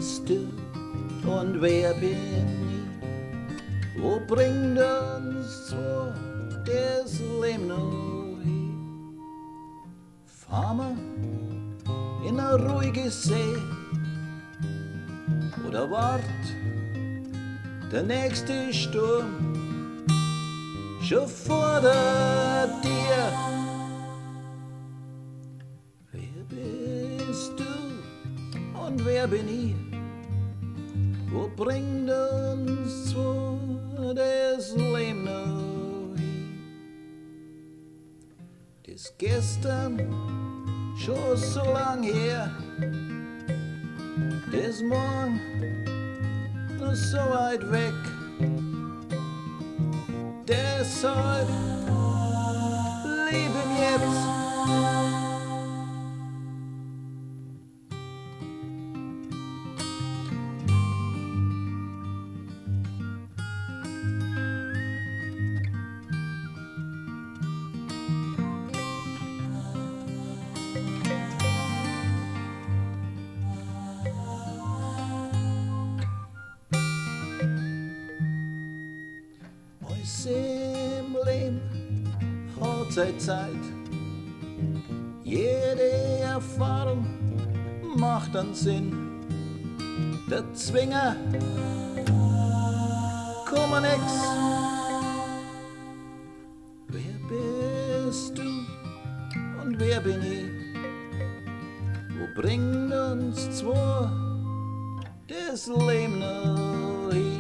bist du und wer bin ich? Wo bringt uns zwei das Leben noch hin? Fahren wir in eine ruhige See oder wart der nächste Sturm schon vor dir? Wer bist du und wer bin ich? Wo bringt uns zwei das Leben noch hin? Das gestern schon so lang her, das morgen noch so weit weg. Deshalb leben jetzt. Alles im Leben hat seine Zeit. Jede Erfahrung macht einen Sinn. Der Zwinger kann nix. Wer bist du und wer bin ich? Wo bringt uns zwei das Leben noch hin?